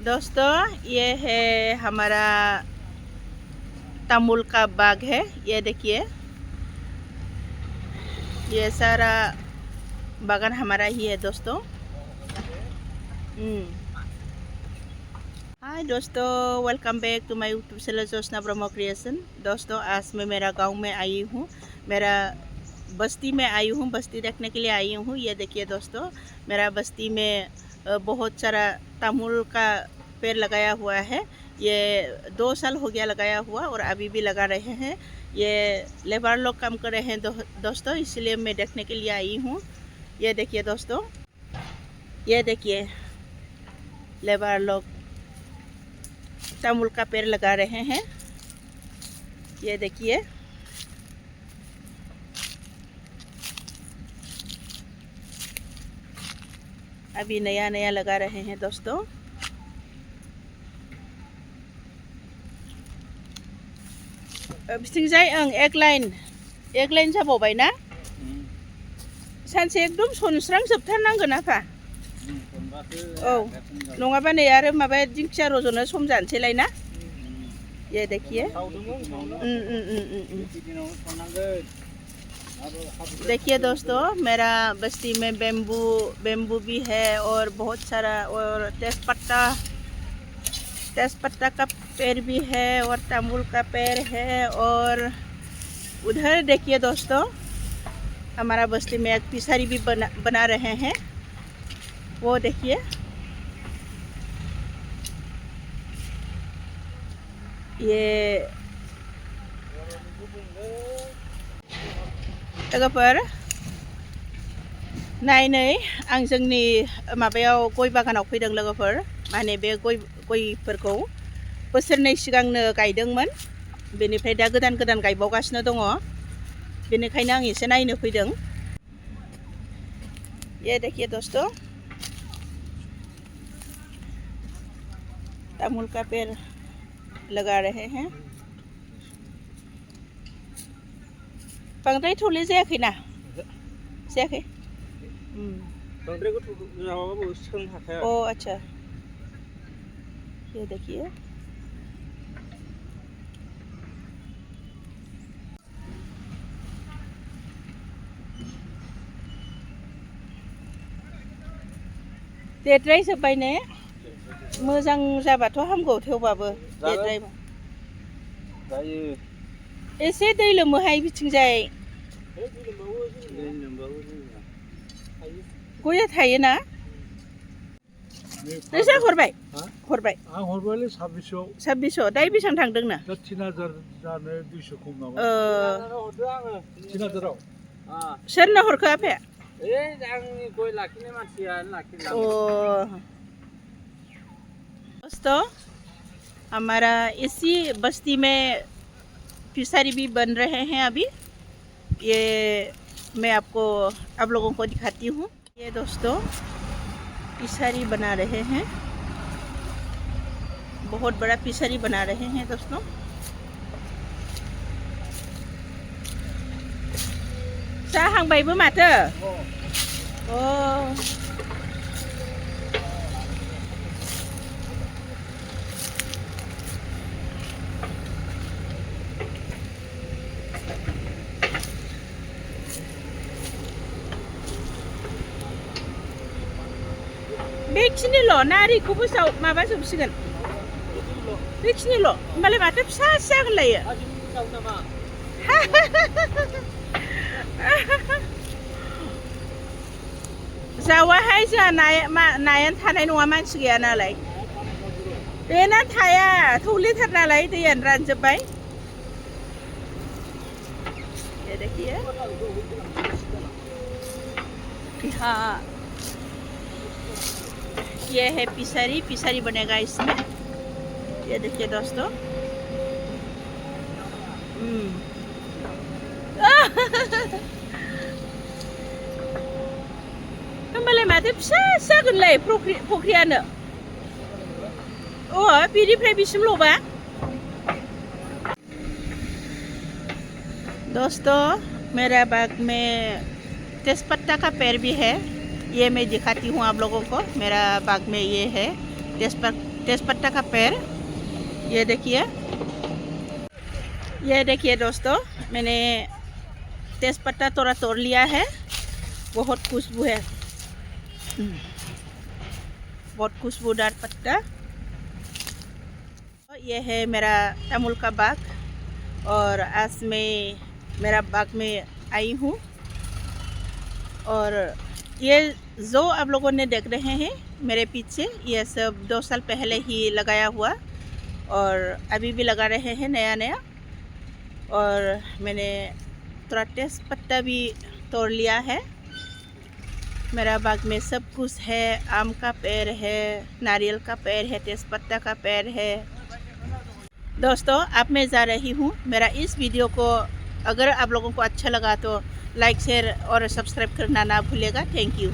दोस्तों ये है हमारा तमुल का बाग है। ये देखिए, ये सारा बागान हमारा ही है दोस्तों। हाय दोस्तों, welcome back to my YouTube channel Jyotsna Brahma creation. दोस्तों आज मैं मेरा गांव में आई हूँ, मेरा बस्ती में आई हूँ, बस्ती देखने के लिए आई हूँ। ये देखिए दोस्तों, मेरा बस्ती में बहुत सारा तमुल का पेड़ लगाया हुआ है। ये 2 साल हो गया लगाया हुआ और अभी भी लगा रहे हैं। ये लेबर लोग काम कर रहे हैं दोस्तों, इसलिए मैं देखने के लिए आई हूँ। ये देखिए दोस्तों, ये देखिए लेबर लोग तमुल का पेड़ लगा रहे हैं। ये देखिए, अभी नया नया लगा रहे हैं दोस्तों। बिथिंजाय एक लाइन जाबावबाय ना सानसे एकदम सनस्रांजोबथारनांगोन आफा। औ नङाबा नै आरो माबा दिंखिया रज'नो सम जानोसैलाय ना। ये देखिए, देखिए दोस्तों, मेरा बस्ती में बेम्बू भी है और बहुत सारा, और तेज़पत्ता का पेड़ भी है और तमुल का पेड़ है। और उधर देखिए दोस्तों, हमारा बस्ती में एक पिसारी भी बना रहे हैं। वो देखिए, ये लोगोफोर नाय आं जोंनि माबायाव गय बागानाव फैदों लोगोफोर। माने बे गयफोरखौ बोसोरनै सिगांनो गायदोंमोन, बेनिफ्राय दा गोदान गायबावगासिनो दङ, बेनिखायनो आं एसे नायनो फैदों। ये देखिए दोस्तों, तमुल का पेड़ लगा रहे हैं। बांद्राय थौले जायाखै ना? जायाखै? ओ अच्छा, ये देखिए, देरद्राय जोब्बाय ने? मोजां जाबाथ' हामगौ, थेवबाबो देरद्रायबा एसे दै लोमोहाय बिथिंजाय। गया थायो ना? नोंसा हरबाय? हरबाय? आं हरबायलै 2600। दायो बेसेबां थांदोंनो? दा 3000 जानो 200 खम नामा? 3000आव। सोरनो हरखो आफाया? आंनि गय लाखिनाय मानसियानो लाखिला। दोस्तों, हमारा इसी बस्ती में फिशरी भी बन रहे हैं अभी। ये मैं आप लोगों को दिखाती हूँ। ये दोस्तों फिशरी बना रहे हैं, बहुत बड़ा फिशरी बना रहे हैं दोस्तों। जाहांबायबो माथो। बेखिनिल' ना ओरैखौबो माबाजोबसिगोन? बेखिनिल'? होमबालाय माथो फिसा जागोनलायो। जावाहाय, जोंहा नायानो थानाय नङा, मानसि गैया नालाय। बेना थाया, थौलेथार नालाय, दैयानो रानजोब्बाय। ये देखिए, हाँ ये है फिशरी बनेगा इसमें। ये देखिए दोस्तों, होमबालाय माथो फिसा जागोनलाय फख्रियानो। बिनिफ्राय बिसिमल'बा। दोस्तों, मेरा बाग में तेज़पत्ता का पेड़ भी है। ये मैं दिखाती हूँ आप लोगों को। मेरा बाग में ये है तेज़पत्ता का पेड़। ये देखिए दोस्तों, मैंने तेज़पत्ता थोड़ा तोड़ लिया है। बहुत खुशबू है, बहुत खुशबूदार पत्ता। ये है मेरा अमूल का बाग और आज मैं मेरा बाग में आई हूँ। और ये जो आप लोगों ने देख रहे हैं मेरे पीछे, ये सब 2 साल पहले ही लगाया हुआ और अभी भी लगा रहे हैं नया नया। और मैंने थोड़ा तेज़पत्ता भी तोड़ लिया है। मेरा बाग में सब कुछ है, आम का पेड़ है, नारियल का पेड़ है, तेज़पत्ता का पेड़ है। दोस्तों, अब मैं जा रही हूँ। मेरा इस वीडियो को अगर आप लोगों को अच्छा लगा तो लाइक, शेयर और सब्सक्राइब करना ना भूलिएगा। Thank you.